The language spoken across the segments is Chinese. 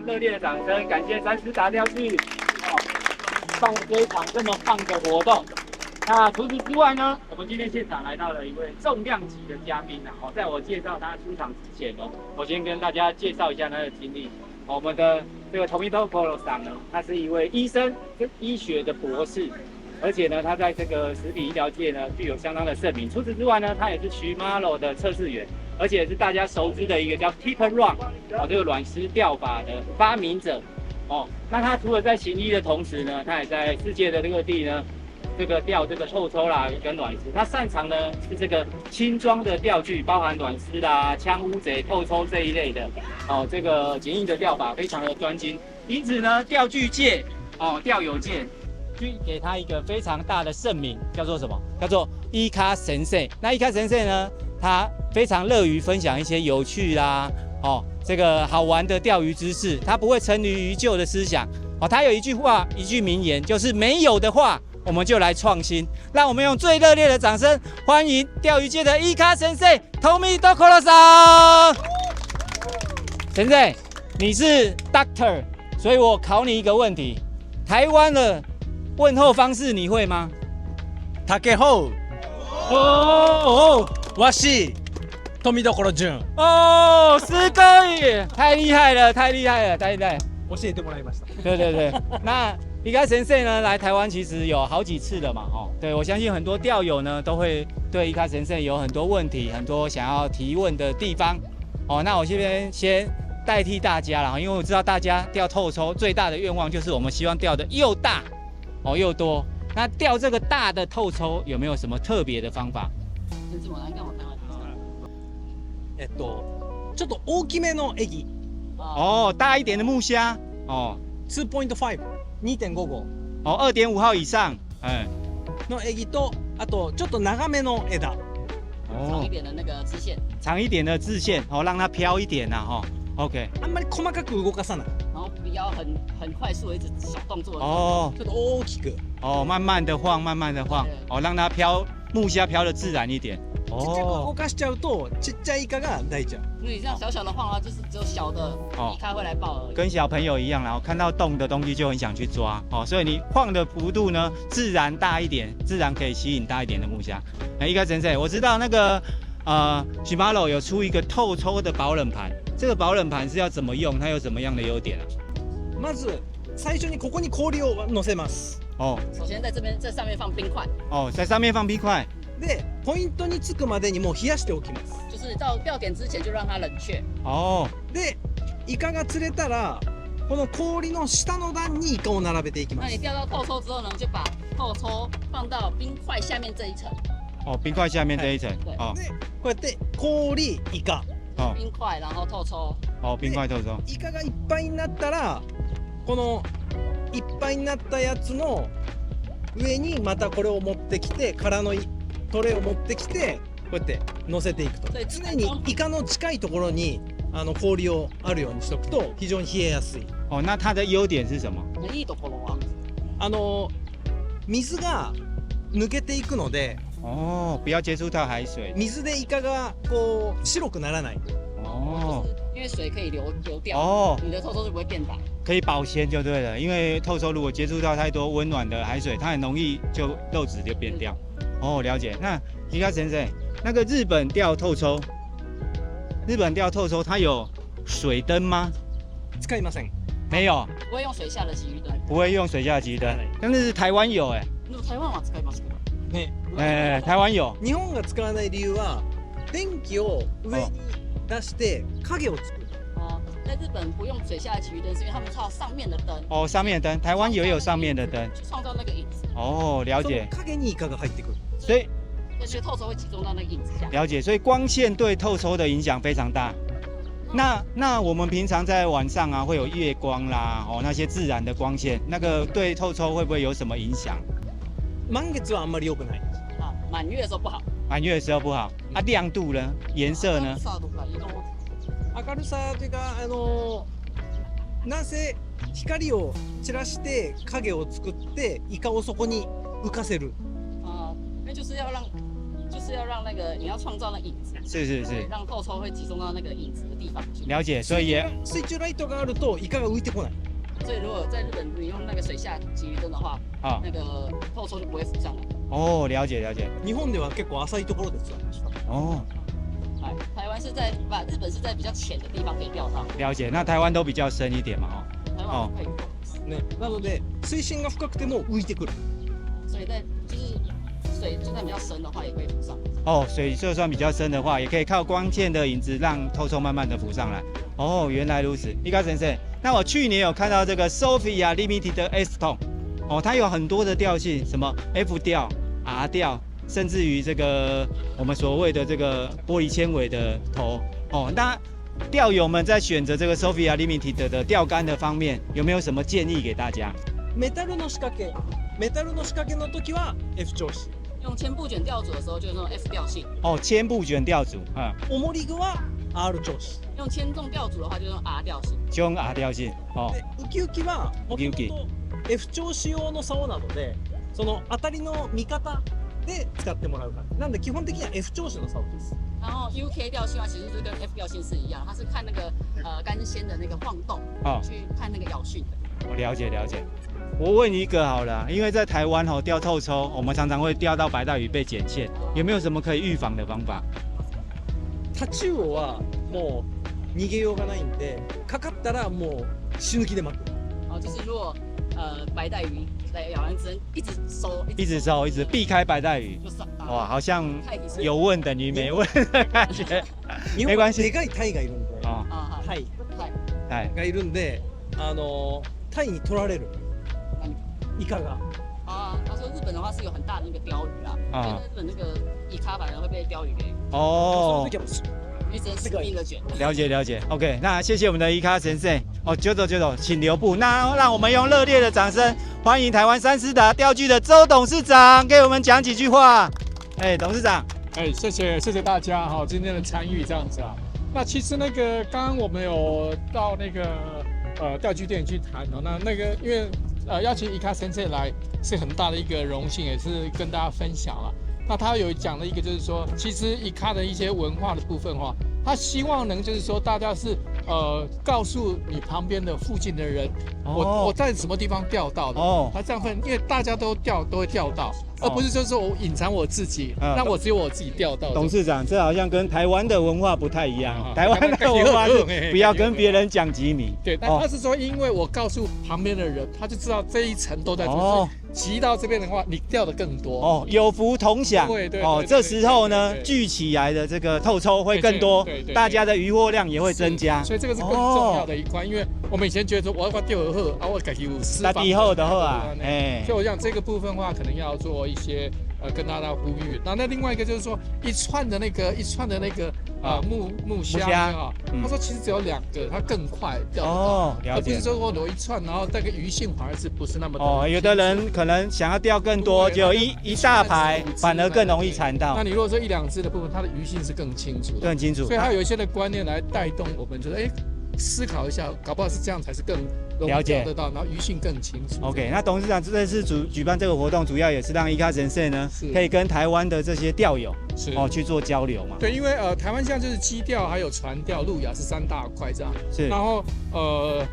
热烈的掌声，感谢三十打钓具办这一场这么棒的活动。那除此之外呢，我们今天现场来到了一位重量级的嘉宾啊！在我介绍他出场之前呢，我先跟大家介绍一下他的经历。我们的这个 Tomito 桑呢，他是一位医生，医学的博士，而且呢，他在这个食品医疗界呢具有相当的盛名。除此之外呢，他也是Shimano的测试员，而且也是大家熟知的一个叫 Tip and Run 这个软丝钓法的发明者。那他除了在行医的同时呢，他也在世界的各地呢。这个钓这个透抽啦跟软丝，他擅长呢是这个轻装的钓具，包含软丝啦、枪乌贼、透抽这一类的这个简易的钓法非常的专精，因此呢钓具界钓友界去给他一个非常大的盛名，叫做什么？叫做伊卡神社。那伊卡神社呢，他非常乐于分享一些有趣啦这个好玩的钓鱼知识，他不会沉迷于旧的思想他有一句名言，就是没有的话。我们就来创新，让我们用最热烈的掌声欢迎钓鱼界的伊卡先生 Tomito 桑。先生，你是 Doctor， 所以我考你一个问题：台湾的问候方式你会吗？大家好，我是 Tomito 君。すごい，太厉害了，太厉害了，太厉害了！教えてもらいました。对，那。伊卡先生呢来台湾其实有好几次了嘛，对我相信很多钓友呢都会对伊卡先生有很多问题，很多想要提问的地方，那我这边先代替大家啦，因为我知道大家钓透抽最大的愿望就是我们希望钓的又大又多，那钓这个大的透抽有没有什么特别的方法？ちょっと大きめのエギ。大一点的木虾2.5。2.55 2.5号以上のエギと、あとちょっと長めの枝。长一点的那个支线，长一点的支线让它飘一点OK。あんまり細かく動かさない。然后不要很快速的一直小动作。ちょっと大きく。慢慢的晃，慢慢的晃让它飘，木虾飘的自然一点。ちっちゃく動かしちゃうとちっちゃいイカが抱いちゃう。因为你这样小小的晃啊，就是只有小的伊卡会来抱而已。跟小朋友一样，然后看到动的东西就很想去抓所以你晃的幅度呢，自然大一点，自然可以吸引大一点的木虾。伊卡先生，我知道那个Shimano 有出一个透抽的保冷盘，这个保冷盘是要怎么用？它有什么样的优点まず最初にここに氷を乗せます。首先在这上面放冰块。在上面放冰块。で、ポイントにつくまでにもう冷やしておきます。就是到钓点之前就让它冷却。で、イカが釣れたら、この氷の下の段にイカを並べていきます。那你钓到透抽之后呢，就把透抽放到冰块下面这一层。冰块下面这一层。对。で、こうやって氷、イカ。冰块，然后透抽。冰塊透抽。イカがいっぱいになったら、このいっぱいになったやつの上にまたこれを持ってきて、空のトレーを持ってきてこうやって乗せていくと、常にイカの近いところに氷をあるようにしとくと非常に冷えやすい。那它的優点是什么？いいところは水が抜けていくので不要接触到海水。水でイカがこう白くならない。因为水可以流掉你的透抽就不会变大。可以保鲜就对了，因为透抽如果接触到太多温暖的海水，它很容易就肉质就变掉。了解。那伊卡先生，那个日本钓透抽它有水灯吗？使いません。没有。不会用水下的鲫鱼灯。不会用水下的鲫鱼灯，但是台湾有台湾は使いますけど。ね。台湾有。日本が使わない理由は電気を上に出して影を作る。在日本不用水下的鲫鱼灯，是因为他们靠上面的灯。上面的灯，台湾也有上面的灯，去创造那个影子。了解。影にイカが入ってくる。所以透抽会集中到那个影子下。了解，所以光线对透抽的影响非常大。那我们平常在晚上会有月光啦，那些自然的光线，那个对透抽会不会有什么影响？満月はあんまり良くない。满月的时候不好。满月的时候不好。亮度呢？颜色呢？明るさというかなんせ光を散らして影を作ってイカをそこに浮かせる。那就是要让，就是是要让那个你要创造那影子，对，是是是，让透抽会集中到那个影子的地方去。了解，所以也水中ライトがあるとイカが浮いてこない。所以如果在日本你用那个水下鲫鱼灯的话，啊那个透抽就不会浮上来。哦，了解了解。日本では結構浅いところですよ。哦，哎，台湾是在日本是在比较浅的地方可以钓到，了解。那台湾都比较深一点嘛，哦。台湾可以。ね、なので水深が深くても浮いてくる。所以在就是水就算比较深的话，也会浮上。哦，水就算比较深的话，也可以靠光线的影子让透抽慢慢的浮上来。哦，原来如此，伊卡先生。那我去年有看到这个 Sophia Limited 的 S Tone， 哦，它有很多的调性，什么 F 调、R 调，甚至于这个我们所谓的这个玻璃纤维的头。哦，那钓友们在选择这个 Sophia Limited 的钓竿的方面，有没有什么建议给大家？メタルの仕掛けの時は F 調子。用铅布卷钓组的时候，就是那种 F 调性；哦，铅布卷钓组，啊，重り具は R 調子。用铅重钓组的话，就是用 R 调性。就用 R 调性。哦，でウキウキはもともと F 調子用の竿なので、その当たりの見方で使ってもらう感じ。なんで基本的には F 調子の竿です。然后 UK 调性啊，其实就跟 F 调性是一样，它是看那个竿纤的那个晃动，哦，去看那个咬讯的。我了解了解。我问一个好了，因为在台湾吼钓透抽，我们常常会钓到白带鱼被剪线，有没有什么可以预防的方法？タチウオはもう逃げようがないんで、かかったらもう死ぬ気で巻く。哦，就是如果白带鱼在咬完只能一直收，一直收，一直避开白带鱼。就是哇，好像太极是有问等于没问的感觉。没关系でかいタイがいるんで、啊，啊，タイ哎，がいるんで、タイに取られるイカが。啊，他说日本的话是有很大的那个鲷鱼啊，所以在日本那个伊卡反而会被鲷鱼给，哦その時はもう一直死命的卷。了解了解。OK， 那谢谢我们的伊卡先生哦，九斗，请留步。那让我们用热烈的掌声欢迎台湾三思达钓具的周董事长给我们讲几句话。哎，董事长。哎，谢谢大家哈，今天的参与这样子啊。那其实那个刚刚我们有到那个钓具店去谈哦，那个因为邀请伊卡先生来是很大的一个荣幸，也是跟大家分享了。那他有讲了一个就是说，其实伊卡的一些文化的部分哈，他希望能就是说大家是告诉你旁边的附近的人，我在什么地方钓到的哦，他这样分，因为大家都会钓到。而不是就是说我隐藏我自己，让我只有我自己钓到。董事长，这好像跟台湾的文化不太一样。台湾的文化是不要跟别人讲几米。对，但他是说，因为我告诉旁边的人，他就知道这一层都在这。骑到这边的话，你钓的更多。哦，有福同享。对。哦，这时候呢，聚起来的这个透抽会更多，大家的渔获量也会增加。所以这个是更重要的一块，因为我们以前觉得说我要钓而后啊，我改有私房。以后的话啊，哎，所以我想这个部分的话，可能要做一些跟大家呼吁。那另外一个就是说一串的那个木虾啊，他说其实只有2个，它更快钓得到，而不是说我有一串，然后那个鱼性反而是不是那么多。有的人可能想要钓更多，就一大排，反而更容易缠到。那你如果说1、2只的部分，它的鱼性是更清楚的，更清楚。所以它有一些的观念来带动我们，就是思考一下，搞不好是这样才是更容易钓得到，然后鱼性更清楚。OK， 那董事长这次举办这个活动，主要也是让伊卡神社呢，可以跟台湾的这些钓友去做交流嘛。对，因为台湾现在就是矶钓还有船钓、路亚是3大块这样。是。然后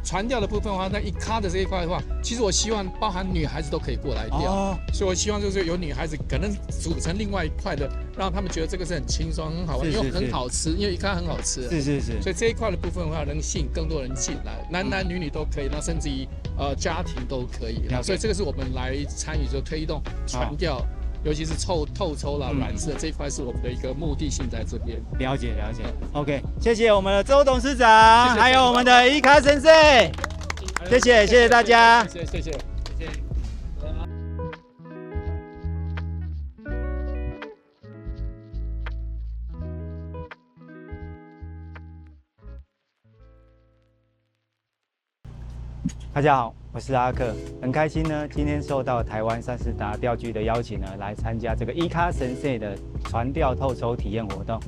船钓的部分的话，那伊卡的这一块的话，其实我希望包含女孩子都可以过来钓，所以我希望就是有女孩子可能组成另外一块的，让他们觉得这个是很轻松、很好玩，因为很好吃，因为伊卡很好吃。是。所以这一块的部分的话，能吸引更多人进来，男女都可以，那甚至于家庭都可以。所以这个是我们来参与就推动船钓。尤其是透抽啦、染色这一块是我们的一个目的性在这边。了解。OK， 谢谢我们的周董事长，还有我们的伊卡先生，谢谢大家。谢谢。大家好，我是阿克，很开心呢，今天受到台湾三思达钓具的邀请呢，来参加这个伊卡神社的船钓透抽体验活动。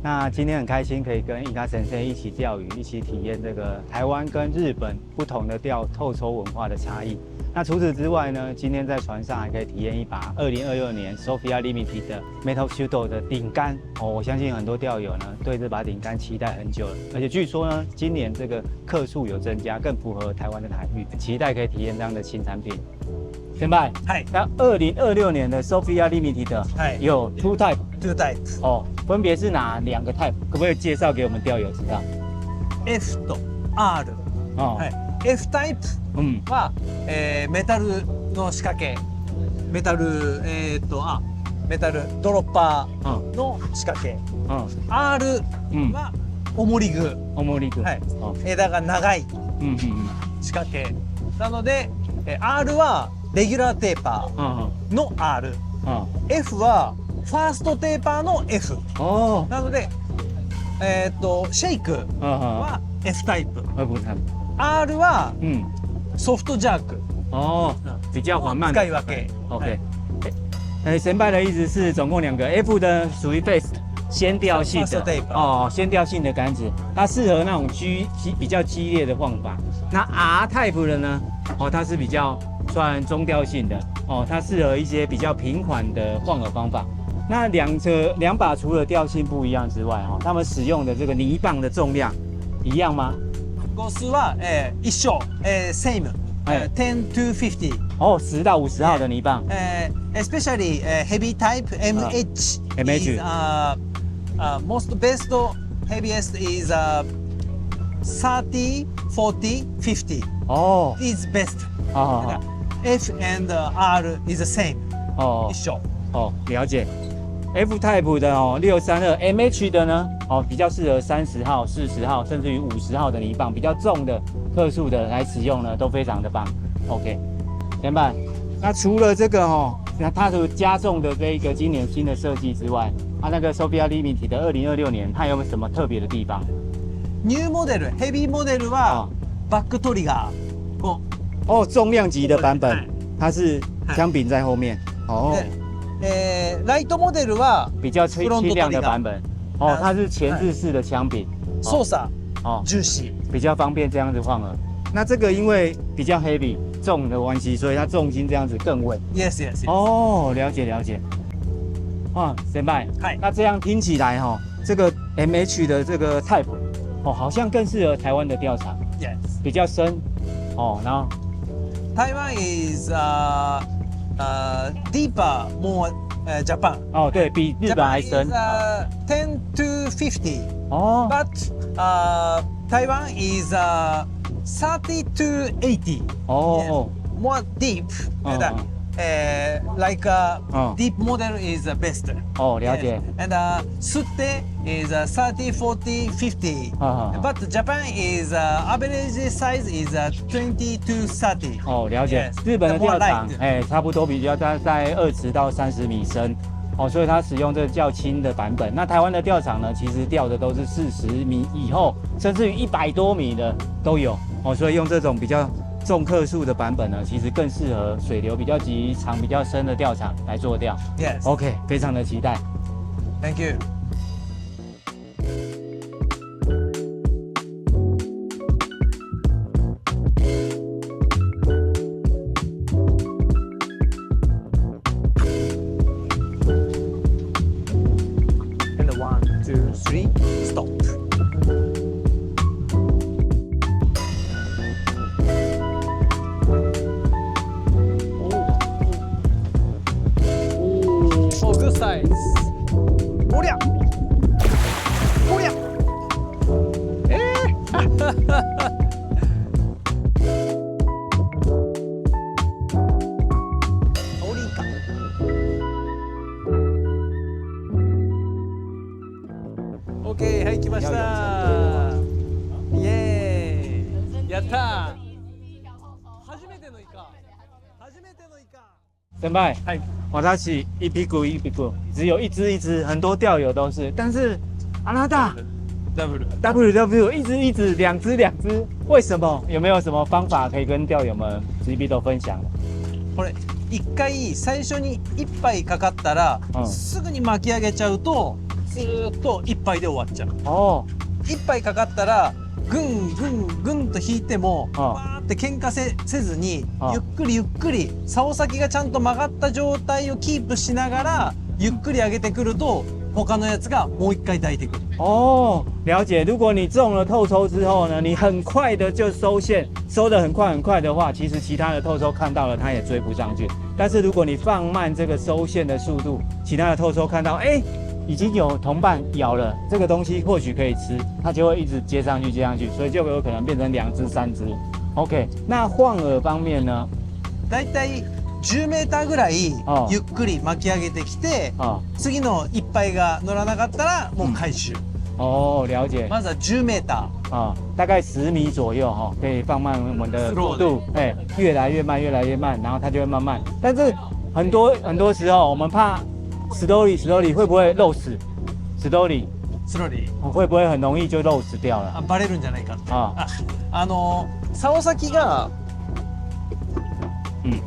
那今天很开心可以跟伊卡先生一起钓鱼，一起体验这个台湾跟日本不同的透抽文化的差异。那除此之外呢，今天在船上还可以体验一把2026年 Sophia Limited 的 Metal Shooter 的顶竿哦。我相信很多钓友呢对这把顶竿期待很久了，而且据说呢，今年这个客数有增加，更符合台湾的海域，期待可以体验这样的新产品。先輩，はい那2026年的 Sophia Limited はい有 two type 2タイプ哦，分别是哪2个 type？可不可以介紹給我們釣友知道？ F と R、哦，はい、F タイプ嗯，は、メタルの仕掛けメタルメタルドロッパーの仕掛け、嗯 R 嗯，は重り具、重り具，はい哦，枝が長い嗯嗯仕掛けなので、R はレギュラーテーパ嗯ーの R、嗯 F はファーストテーパーの F 哦，なので、シェイク嗯嗯，は F タイプ、不太， R は嗯，ソフトジャーク哦，比較緩慢的。使い分け。 OK，先輩的意思是总共2个 ，F 的属于 face 先钓性 Fast 的 tape 哦，先钓性的杆子，它适合那种比较激烈的晃法。那 R type 的呢？哦，它是比较算中调性的哦，它适合一些比较平缓的晃饵方法。那两把除了调性不一样之外，哦，它们使用的这个泥棒的重量一样吗？号数は、一緒、same、はい10 to 50。哦，10到50号的泥棒。 especially heavy type MH MH is most best heaviest is 30, 40, 50哦， is best. 好好好， F and R is the same. 哦一緒。哦，了解。F type 的哦，632，MH 的呢，哦，比较适合30号、40号，甚至于50号的泥棒，比较重的克数的来使用呢，都非常的棒。OK， 前輩，那除了这个哦，那它的加重的这一个今年新的设计之外，那个 Sophia Limited 的2026年，它有没有什么特别的地方？ニューモデル、ヘビーモデルはバックトリガー。こ哦，重量级的版本はい，它是枪柄在后面。哦，で、ライトモデルは比较轻量的版本。哦，它是前置式的枪柄。操作哦。重視。比较方便这样子晃饵。那这个因为比较 heavy 重的关系，所以它重心这样子更稳。Yes, yes, yes. 哦，了解了解。哇，先輩，はい。那这样听起来哈、哦，这个 MH 的这个 type 哦，好像更适合台湾的钓场， Yes. 比较深哦，然后 Taiwan is deeper, more Japan. 哦对比日本还 Japan 深 is 10 to 50, 哦 but Taiwan is 30 to 80. 哦 More deep. 嗯 And, like 嗯 deep model is best. 哦，了解 Yes. And Sutte is 30, 40, 50. 啊 But Japan is average size is 20 to 30. 哦，了解 Yes.。日本的 More 钓场 light.，哎，差不多比较在20到30米深，哦，所以它使用这个较轻的版本。那台湾的钓场呢，其实钓的都是40米以后，甚至于100多米的都有，哦，所以用这种比较重克数的版本呢，其实更适合水流比较急、场比较深的钓场来做钓。 Yes. OK，非常的期待。 Thank you. And 1, 2, 3, stop. Oh, good size. おりゃおりゃおりんかオッケーはい来ましたイエーイやったー初めてのイカ初めてのイカ先輩，はい私一屁股一屁股，只有一只，很多钓友都是，但是阿拉大ダブル WW 一只，两只，为什么？有没有什么方法可以跟钓友们直接都分享？これ一回最初に1杯かかったら、うんすぐに巻き上げちゃうとずーっと1杯で終わっちゃう。哦， 1杯かかったらぐんぐんぐんと引いてもあわーって喧嘩せずにあゆっくりゆっくり竿先がちゃんと曲がった状態をキープしながらゆっくり上げてくると他のやつがもう一回抱いてくる。哦，了解。如果你中了透抽之后呢，你很快的就收线，收得很快很快的话，其实其他的透抽看到了，它也追不上去。但是如果你放慢这个收线的速度，其他的透抽看到，哎，已经有同伴咬了这个东西，或许可以吃，它就会一直接上去，接上去，所以就有可能变成2只、3只。OK， 那晃饵方面呢？だいたい10メーターぐらいああゆっくり巻き上げてきて啊，次の一杯が乗らなかったらもう回収。哦，了解。まずは10メータ啊，大概10米左右哈、可以放慢我们的速度，哎，越来越慢，越来越慢，然后它就会慢慢。但是很多时候我们怕 slowly 会不会漏死 ？slowly ースローリー会不会很容易就漏死掉了？バレるんじゃないかって。啊，竿先がうん。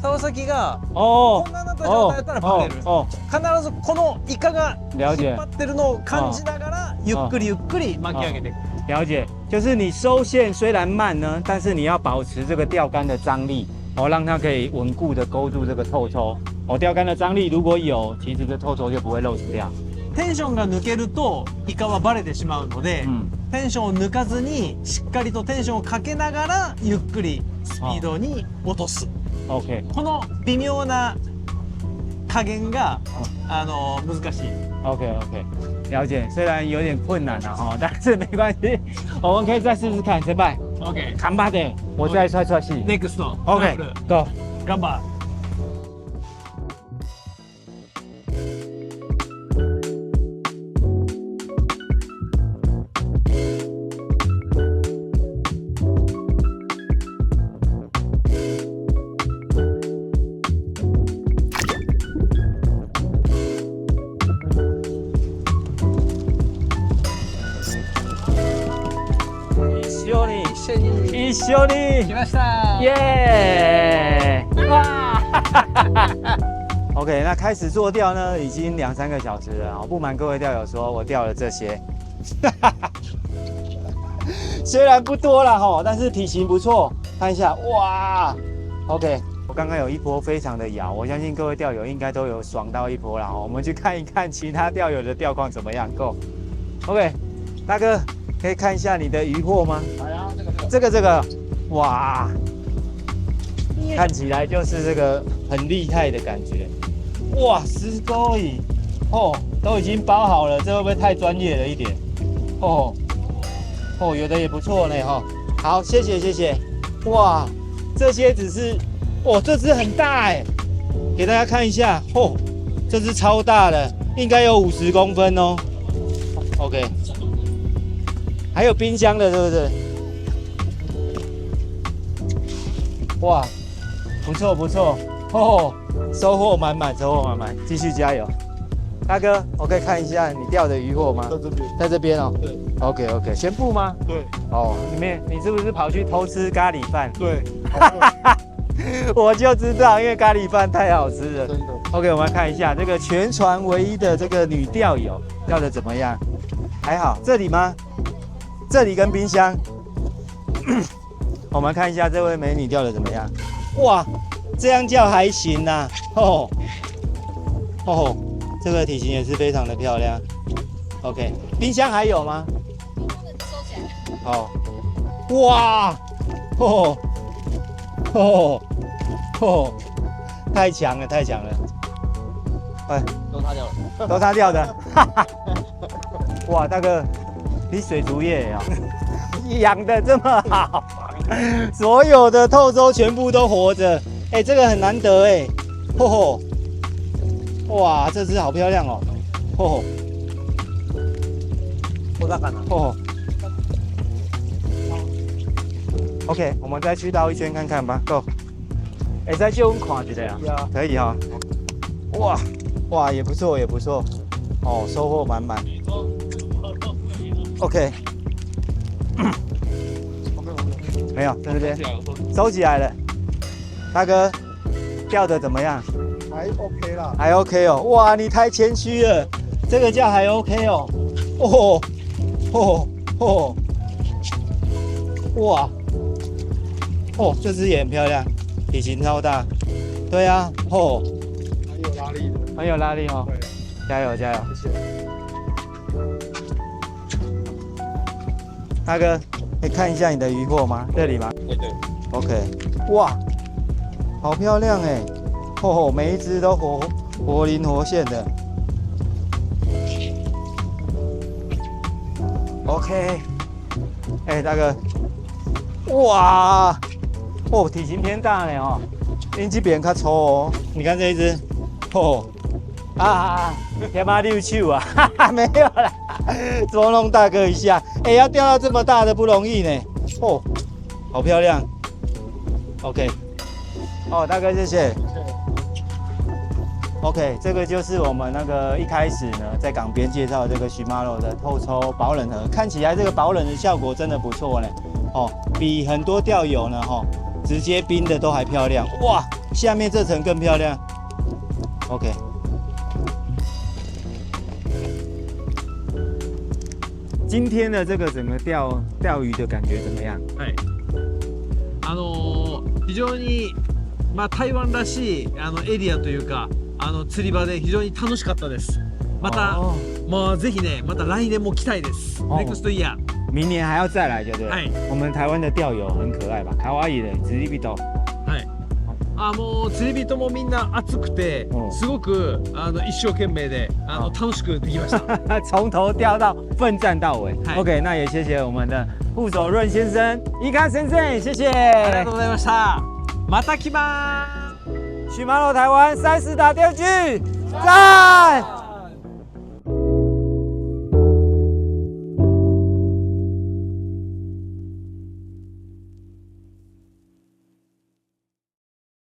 竿先が哦こんななった状態だったらバレる。哦，必ずこのイカが了解引っ張ってるのを感じながらゆっくりゆっくり巻き上げていく。了解，就是你收线虽然慢呢，但是你要保持这个钓竿的张力，哦，让它可以稳固的勾住这个透抽。哦，钓竿的张力如果有，其实这透抽就不会漏死掉。テンションが抜けるとイカはバレてしまうので、嗯。テンションを抜かずにしっかりとテンションをかけながらゆっくりスピードに落とす。 OK， この微妙な加減が難しい。OK， 了解。虽然有点困难了哈，但是没关系，我们可以再试试看，先拜。 OK。扛把的，我再踹踹戏。 NEXT。 OK， Go。 頑張る。一緒に来ました。耶！哇！OK， 那开始做钓呢，已经2、3个小时了。不瞒各位钓友说，我钓了这些，虽然不多了哈，但是体型不错。看一下，哇 ！OK， 我刚刚有一波非常的摇，我相信各位钓友应该都有爽到一波了。我们去看一看其他钓友的钓况怎么样。Go。OK， 大哥，可以看一下你的渔获吗？这个，哇，看起来就是这个很厉害的感觉。哇，10钩鱼，哦，都已经包好了，这会不会太专业了一点？哦，有的也不错呢哈。好，谢谢。哇，这些只是，哦，这只很大哎，给大家看一下，哦，这只超大的，应该有50公分哦。OK， 还有冰箱的，对不对？哇，不错哦，收获满满，继续加油，大哥，我可以看一下你钓的渔获吗？在这边哦。对。OK， 全部吗？对。哦，你是不是跑去偷吃咖喱饭？对。我就知道，因为咖喱饭太好吃了。真的。OK， 我们来看一下这个全船唯一的这个女钓友钓的怎么样？还好，这里吗？这里跟冰箱。我们看一下这位美女钓的怎么样？哇，这样钓还行呐、啊。这个体型也是非常的漂亮。OK， 冰箱还有吗？收起来。哦，哇，太强了。哎，都他钓的。哇，大哥，你水族业啊，养的这么好。所有的透抽全部都活着，哎，这个很难得哎，哇，这只好漂亮哦，OK， 我们再去绕一圈看看吧 ，Go。哎，再借我们看一下啊，可以哈。哇，也不错，哦，收获满满。OK。没有，在这边收起来了。大哥，钓的怎么样？还 OK 啦。还 OK 哦。哇，你太谦虚了。这个价还 OK 哦。哦哦哦，哇，哦，这只也很漂亮，体型超大。对啊，哦，很有拉力的，很有拉力哦。对，加油加油！谢谢。大哥，可以看一下你的渔获吗？这里吗？对。 OK， 哇，好漂亮哎！哦，每一只都活灵活现的。OK， 哎，大哥，哇，哦，体型偏大呢哦，恁这边较粗哦。你看这一只，哦，天马六手啊，哈哈，没有啦，捉弄大哥一下。哎，要钓到这么大的不容易呢。哦，好漂亮。OK， 哦，大哥谢谢。OK， 这个就是我们那个一开始呢，在港边介绍的这个Shimano的透抽保冷盒，看起来这个保冷的效果真的不错呢。哦，比很多钓友呢，直接冰的都还漂亮。哇，下面这层更漂亮。OK， 今天的这个整个钓鱼的感觉怎么样？非常に台湾らしいエリアというか釣り場で非常に楽しかったです。またもうぜひねまた来年も来たいです。Next year。明年还要再来，对不对？はい。我们台湾的钓友很可爱吧？可愛い的釣り人。はい。もう釣り人もみんな熱くて、すごく一生懸命で楽しくできました。从头钓到奋战到尾。OK， 那也谢谢我们的副手润先生、伊卡先生，谢谢。ありがとうございました。また来ます。Shimano台湾30打钓具，赞！